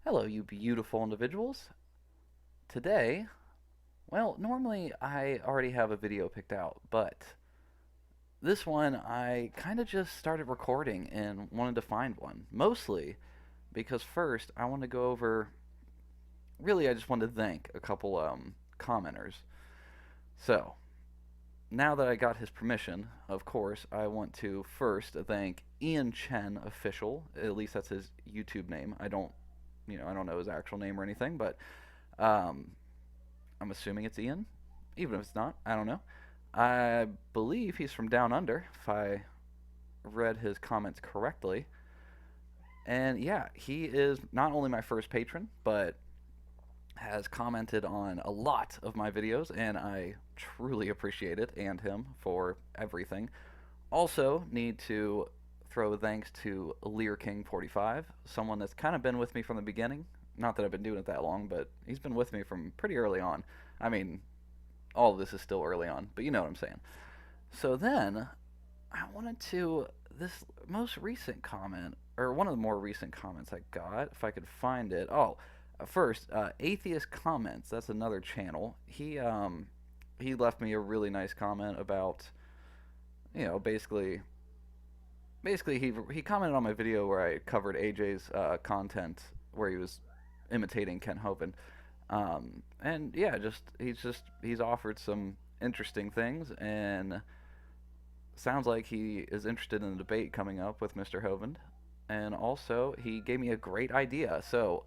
Hello, you beautiful individuals. Today, well, normally I already have a video picked out, but this one I kind of just started recording and wanted to find one. Mostly because first I want to go over, really, I just wanted to thank a couple commenters. So, now that I got his permission, of course, I want to first thank Ian Chen Official. At least that's his YouTube name. I don't know his actual name or anything, but um, I'm assuming it's Ian. Even if it's not, I don't know. I believe he's from Down Under, if I read his comments correctly. And yeah, he is not only my first patron, but has commented on a lot of my videos, and I truly appreciate it and him for everything. Also, need to throw thanks to Lear King 45, someone that's kind of been with me from the beginning. Not that I've been doing it that long, but he's been with me from pretty early on. I mean, all of this is still early on, but you know what I'm saying. So then, I wanted to, this most recent comment, or one of the more recent comments I got, if I could find it. Oh, first, Atheist Comments, that's another channel. He left me a really nice comment about, basically he commented on my video where I covered AJ's content where he was imitating Ken Hovind. And yeah, he's offered some interesting things, and sounds like he is interested in the debate coming up with Mr. Hovind. And also, he gave me a great idea. So,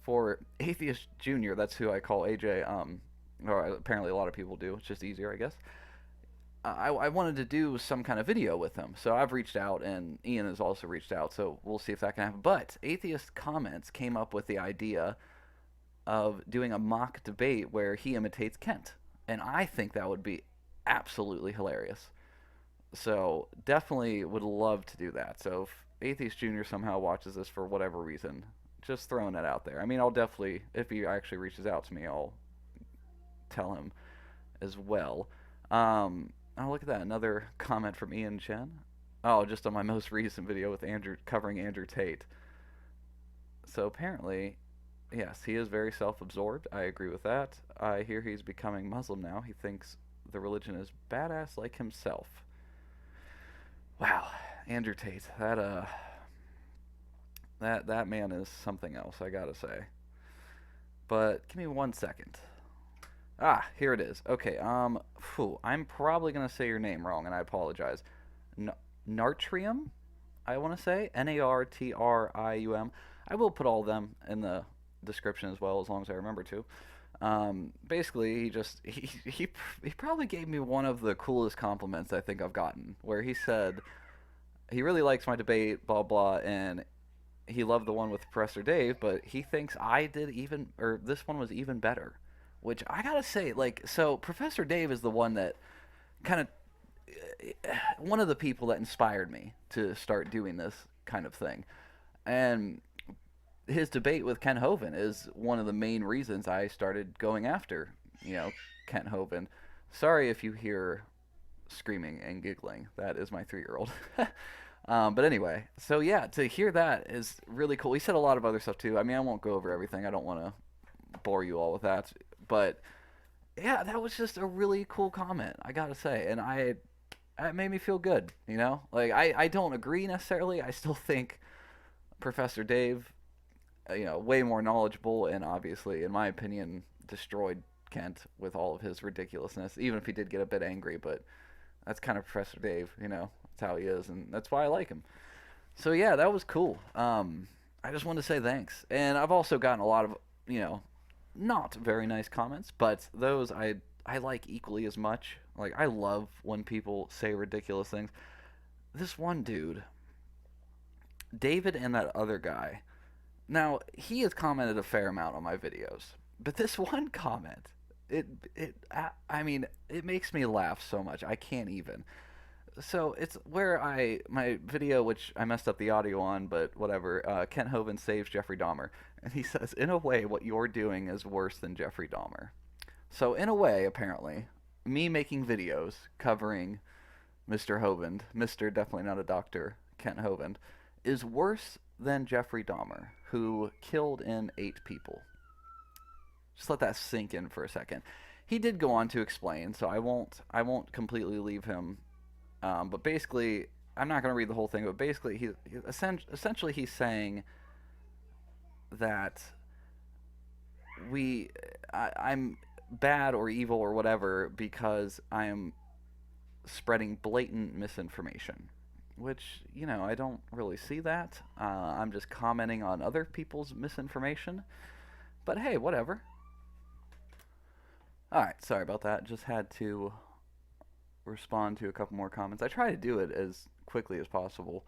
for Atheist Junior, that's who I call AJ. Or apparently a lot of people do. It's just easier, I guess. I wanted to do some kind of video with him, so I've reached out, and Ian has also reached out. So we'll see if that can happen. But Atheist Comments came up with the idea of doing a mock debate where he imitates Kent. And I think that would be absolutely hilarious. So definitely would love to do that. So if Atheist Junior somehow watches this for whatever reason, just throwing that out there. I mean, I'll definitely, if he actually reaches out to me, I'll tell him as well. Oh, look at that. Another comment from Ian Chen. Oh, just on my most recent video with Andrew, covering Andrew Tate. So apparently, yes, he is very self-absorbed. I agree with that. I hear he's becoming Muslim now. He thinks the religion is badass like himself. Wow, Andrew Tate. That man is something else, I gotta say. But give me 1 second. Ah, here it is. Okay, I'm probably gonna say your name wrong, and I apologize. N- Nartrium, I want to say Nartrium. I will put all of them in the description as well, as long as I remember to. Basically, he probably gave me one of the coolest compliments I think I've gotten, where he said he really likes my debate, blah blah, and he loved the one with Professor Dave, but he thinks I did even, or this one was even better. Which I gotta say, like, so Professor Dave is the one that kind of, one of the people that inspired me to start doing this kind of thing. And his debate with Ken Hovind is one of the main reasons I started going after, you know, Ken Hovind. Sorry if you hear screaming and giggling. That is my 3 year old. But anyway, so yeah, to hear that is really cool. He said a lot of other stuff too. I mean, I won't go over everything. I don't want to bore you all with that. But yeah, that was just a really cool comment, I gotta say. And it made me feel good, you know? Like, I don't agree necessarily. I still think Professor Dave, way more knowledgeable and obviously, in my opinion, destroyed Kent with all of his ridiculousness, even if he did get a bit angry. But that's kind of Professor Dave, That's how he is, and that's why I like him. So yeah, that was cool. I just wanted to say thanks. And I've also gotten a lot of, not very nice comments, but those I like equally as much. Like, I love when people say ridiculous things. This one dude, David, and that other guy. Now, he has commented a fair amount on my videos, but this one comment, I mean, it makes me laugh so much. I can't even. So it's where my video, which I messed up the audio on, but whatever. Kent Hovind saves Jeffrey Dahmer, and he says, "In a way, what you're doing is worse than Jeffrey Dahmer." So in a way, apparently, me making videos covering Mr. Hovind, Mr. Definitely Not a Doctor, Kent Hovind, is worse than Jeffrey Dahmer. who killed and ate people. Just let that sink in for a second. He did go on to explain, so I won't completely leave him. But basically, I'm not going to read the whole thing. But basically, essentially he's saying that I'm bad or evil or whatever because I am spreading blatant misinformation. Which, I don't really see that. I'm just commenting on other people's misinformation. But hey, whatever. Alright, sorry about that. Just had to respond to a couple more comments. I try to do it as quickly as possible.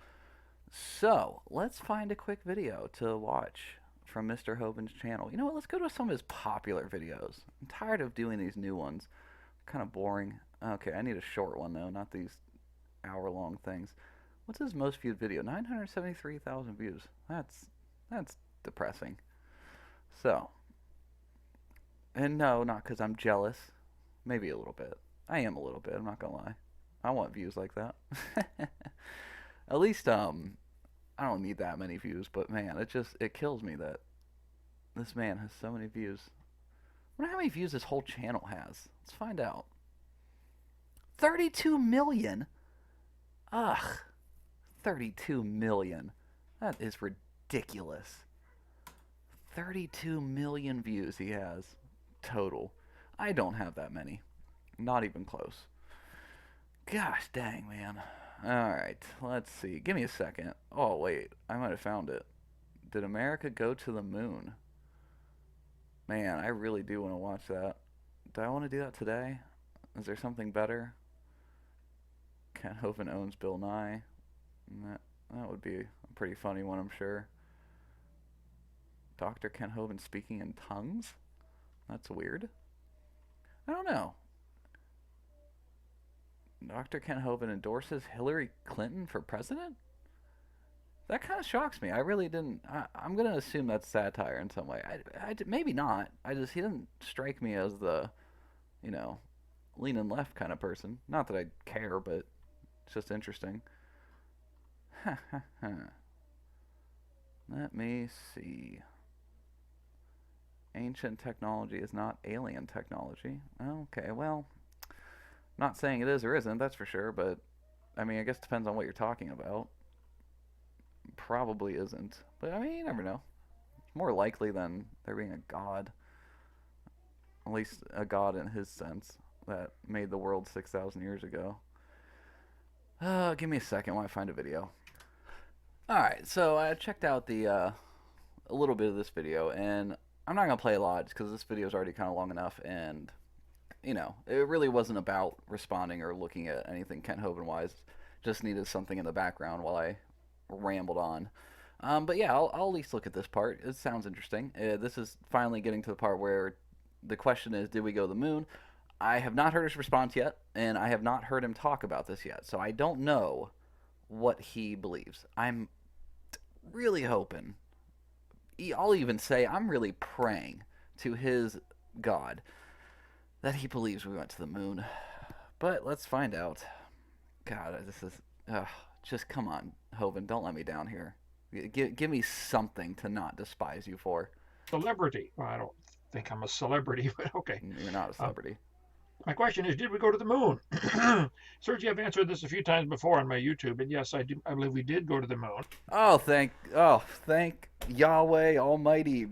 So, let's find a quick video to watch from Mr. Hovind's channel. You know what? Let's go to some of his popular videos. I'm tired of doing these new ones. Kind of boring. Okay, I need a short one, though, not these hour-long things. What's his most viewed video? 973,000 views. That's depressing. So, and no, not because I'm jealous. Maybe a little bit. I am a little bit, I'm not gonna lie. I want views like that. At least, I don't need that many views, but man, it kills me that this man has so many views. I wonder how many views this whole channel has. Let's find out. 32 million? Ugh. 32 million. That is ridiculous. 32 million views he has total. I don't have that many. Not even close. Gosh dang, man. Alright, let's see. Give me a second. Oh, wait. I might have found it. Did America go to the moon? Man, I really do want to watch that. Do I want to do that today? Is there something better? Ken Hovind owns Bill Nye. That would be a pretty funny one, I'm sure. Dr. Ken Hovind speaking in tongues? That's weird. I don't know. Dr. Ken Hovind endorses Hillary Clinton for president? That kind of shocks me. I really didn't. I'm going to assume that's satire in some way. Maybe not. He didn't strike me as the, leaning left kind of person. Not that I care, but it's just interesting. Let me see. Ancient technology is not alien technology. Okay, well, not saying it is or isn't, that's for sure, but, I guess it depends on what you're talking about. Probably isn't. But, you never know. It's more likely than there being a god. At least a god in his sense, that made the world 6,000 years ago. Give me a second while I find a video. Alright, so I checked out a little bit of this video, and I'm not going to play a lot because this video is already kind of long enough, and, it really wasn't about responding or looking at anything Ken Hovind-wise. Just needed something in the background while I rambled on. But yeah, I'll at least look at this part. It sounds interesting. This is finally getting to the part where the question is, did we go to the moon? I have not heard his response yet, and I have not heard him talk about this yet, so I don't know what he believes. I'm really hoping, I'll even say I'm really praying to his God that he believes we went to the moon. But let's find out. God, this is... just come on, Hovind, don't let me down here. Give me something to not despise you for. Celebrity. Well, I don't think I'm a celebrity, but okay. You're not a celebrity. My question is, did we go to the moon? Sergey, I've answered this a few times before on my YouTube, and yes, I believe we did go to the moon. Thank Yahweh Almighty,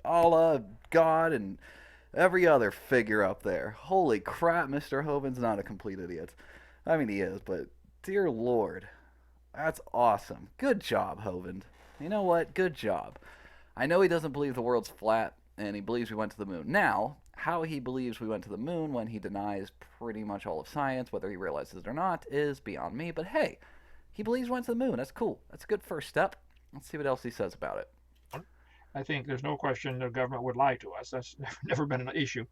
Allah, God, and every other figure up there. Holy crap, Mr. Hovind's not a complete idiot. He is, but dear Lord, that's awesome. Good job, Hovind. You know what? Good job. I know he doesn't believe the world's flat, and he believes we went to the moon. Now, how he believes we went to the moon when he denies pretty much all of science, whether he realizes it or not, is beyond me. But hey, he believes we went to the moon. That's cool. That's a good first step. Let's see what else he says about it. I think there's no question the government would lie to us. That's never been an issue.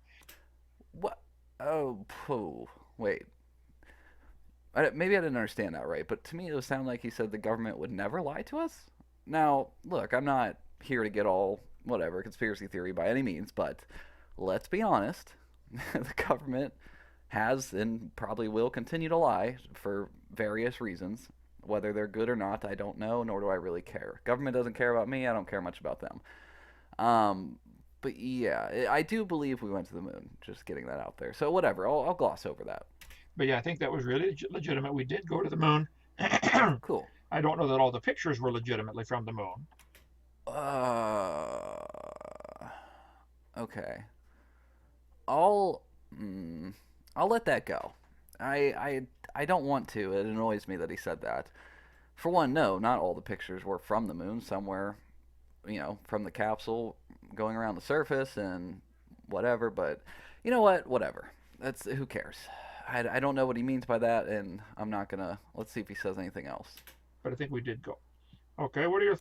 What? Oh, pooh. Wait. Maybe I didn't understand that right, but to me it would sound like he said the government would never lie to us. Now, look, I'm not here to get all, whatever, conspiracy theory by any means, but let's be honest. The government has and probably will continue to lie for various reasons. Whether they're good or not, I don't know, nor do I really care. Government doesn't care about me. I don't care much about them. Um, but yeah, I do believe we went to the moon. Just getting that out there. So whatever, I'll gloss over that. But yeah, I think that was really legitimate. We did go to the moon. Cool. I don't know that all the pictures were legitimately from the moon. Uh, okay. I'll mm, I'll let that go. I don't want to. It annoys me that he said that. For one, no, not all the pictures were from the moon. Some were, from the capsule going around the surface and whatever. But you know what? Whatever. That's who cares. I don't know what he means by that, and I'm not gonna. Let's see if he says anything else. But I think we did go. Okay, what are your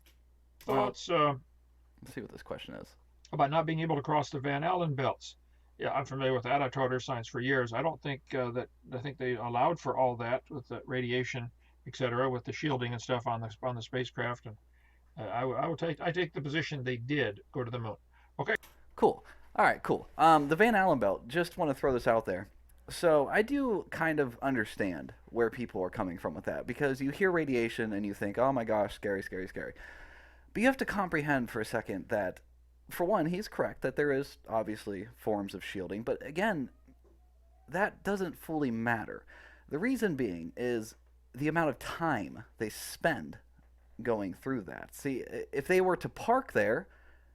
Well, thoughts let's see what this question is. about not being able to cross the Van Allen belts? Yeah, I'm familiar with that. I taught earth science for years. I don't think that I think they allowed for all that with the radiation, etc., with the shielding and stuff on the spacecraft. And I take the position they did go to the moon. Okay. Cool. All right, cool. The Van Allen belt. Just want to throw this out there. So I do kind of understand where people are coming from with that because you hear radiation and you think, oh my gosh, scary, scary, scary. But you have to comprehend for a second that, for one, he's correct that there is obviously forms of shielding, but again, that doesn't fully matter. The reason being is the amount of time they spend going through that. See, if they were to park there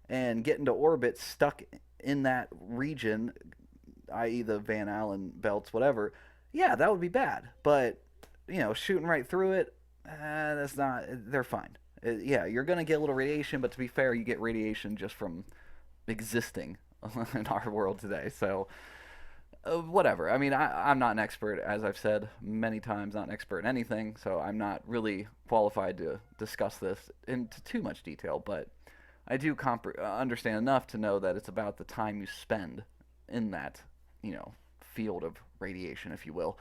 and get into orbit stuck in that region, i.e., the Van Allen belts, whatever, yeah, that would be bad. But, shooting right through it, that's not, they're fine. Yeah, you're going to get a little radiation, but to be fair, you get radiation just from existing in our world today. So, whatever. I mean, I'm not an expert, as I've said many times, not an expert in anything, so I'm not really qualified to discuss this into too much detail, but I do understand enough to know that it's about the time you spend in that, field of radiation, if you will.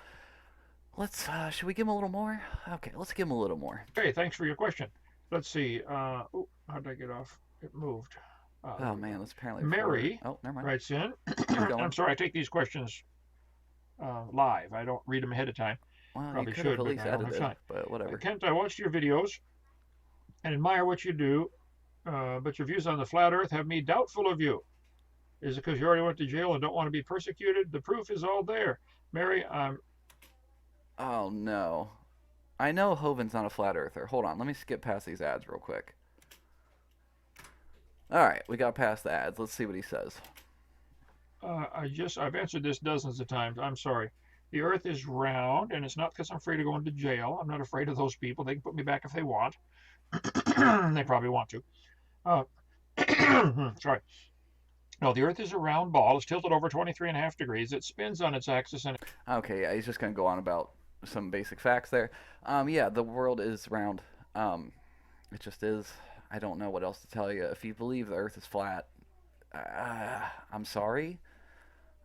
Should we give him a little more? Okay, let's give him a little more. Okay, thanks for your question. Let's see. How did I get off? It moved. Oh man, that's apparently Mary Oh, never mind. writes in. Keep going. I'm sorry, I take these questions live. I don't read them ahead of time. Well, Probably you could should, have at but least I don't have edited, time. but whatever. Kent, I watched your videos and admire what you do, but your views on the flat Earth have me doubtful of you. Is it because you already went to jail and don't want to be persecuted? The proof is all there. Mary, I'm. Oh no. I know Hovind's not a flat earther. Hold on, let me skip past these ads real quick. Alright, we got past the ads. Let's see what he says. I've answered this dozens of times. I'm sorry. The Earth is round, and it's not because I'm afraid of going to jail. I'm not afraid of those people. They can put me back if they want. They probably want to. Sorry. No, the Earth is a round ball. It's tilted over 23.5 degrees. It spins on its axis and. Okay, yeah, he's just going to go on about some basic facts there. Yeah, the world is round. It just is. I don't know what else to tell you. If you believe the Earth is flat, I'm sorry.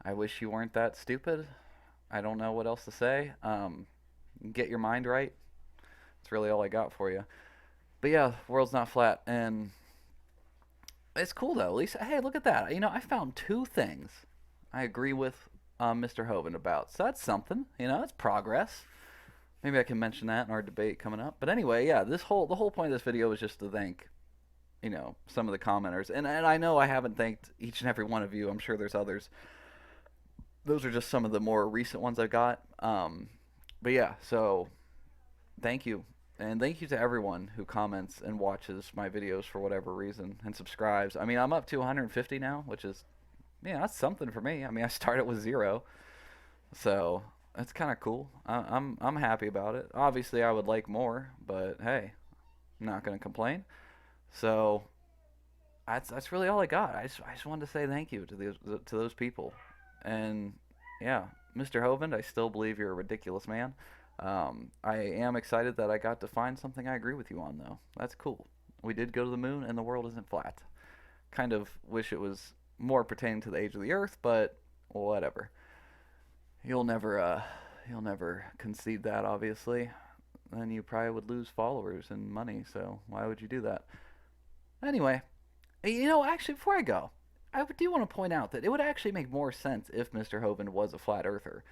I wish you weren't that stupid. I don't know what else to say. Get your mind right. That's really all I got for you. But yeah, the world's not flat, and it's cool though. At least, hey, look at that. I found two things I agree with Mr. Hovind about. So that's something. That's progress. Maybe I can mention that in our debate coming up. But anyway, yeah, the whole point of this video was just to thank, some of the commenters. And I know I haven't thanked each and every one of you. I'm sure there's others. Those are just some of the more recent ones I got. But yeah, so thank you. And thank you to everyone who comments and watches my videos for whatever reason and subscribes. I mean, I'm up to 150 now, which is, that's something for me. I mean, I started with 0. So that's kind of cool. I'm happy about it. Obviously, I would like more, but hey, I'm not going to complain. So that's really all I got. I just wanted to say thank you to those people. And yeah, Mr. Hovind, I still believe you're a ridiculous man. I am excited that I got to find something I agree with you on, though. That's cool. We did go to the moon, and the world isn't flat. Kind of wish it was more pertaining to the age of the Earth, but whatever. You'll never concede that, obviously. Then you probably would lose followers and money, so why would you do that? Anyway, actually, before I go, I do want to point out that it would actually make more sense if Mr. Hovind was a flat earther.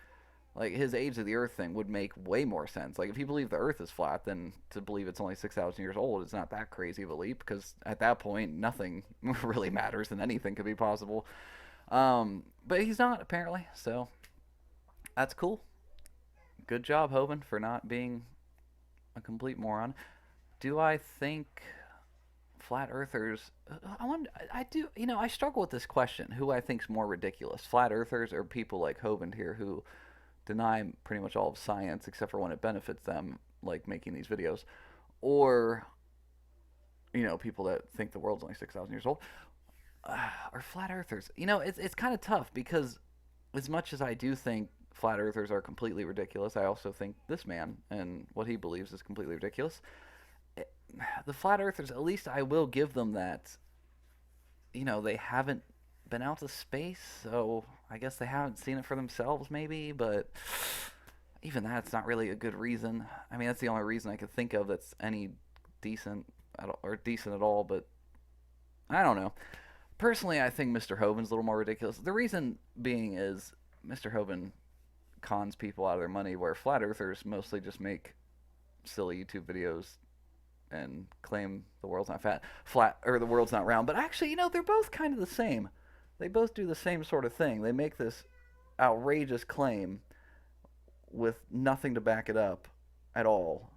Like his age of the Earth thing would make way more sense. Like if you believe the Earth is flat, then to believe it's only 6,000 years old is not that crazy of a leap because at that point nothing really matters and anything could be possible. But he's not apparently, so that's cool. Good job, Hovind, for not being a complete moron. Do I think flat earthers? I wonder. I do. You know, I struggle with this question. Who I think's more ridiculous, flat earthers or people like Hovind here who deny pretty much all of science except for when it benefits them, like making these videos, or people that think the world's only 6,000 years old, or flat earthers. It's kind of tough because as much as I do think flat earthers are completely ridiculous, I also think this man and what he believes is completely ridiculous. The flat earthers, at least I will give them that. They haven't been out to space, so I guess they haven't seen it for themselves, maybe. But even that's not really a good reason. I mean, that's the only reason I could think of that's any decent or decent at all. But I don't know. Personally, I think Mr. Hovind's a little more ridiculous. The reason being is Mr. Hovind cons people out of their money, where flat earthers mostly just make silly YouTube videos and claim the world's not flat, or the world's not round. But actually, they're both kind of the same. They both do the same sort of thing. They make this outrageous claim with nothing to back it up at all.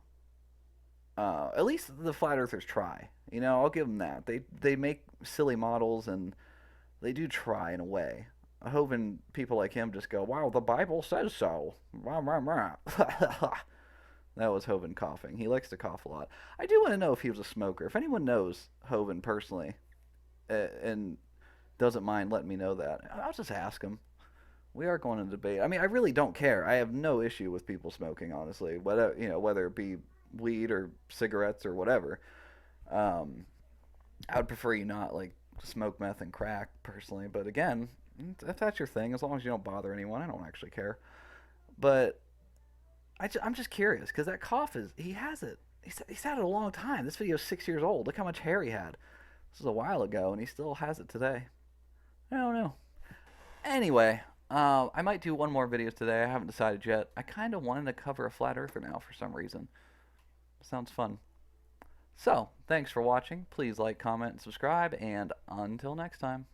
At least the flat earthers try. I'll give them that. They make silly models and they do try in a way. Hovind, people like him just go, "Wow, the Bible says so." That was Hovind coughing. He likes to cough a lot. I do want to know if he was a smoker. If anyone knows Hovind personally and doesn't mind letting me know that, I'll just ask him. We are going to debate. I mean, I really don't care. I have no issue with people smoking, honestly. Whether it be weed or cigarettes or whatever. I would prefer you not like smoke meth and crack personally. But again, if that's your thing, as long as you don't bother anyone, I don't actually care. But I'm just curious because that cough he has it. He's had it a long time. This video is 6 years old. Look how much hair he had. This was a while ago, and he still has it today. I don't know. Anyway, I might do one more video today. I haven't decided yet. I kind of wanted to cover a flat earther now for some reason. Sounds fun. So, thanks for watching. Please like, comment, and subscribe, and until next time.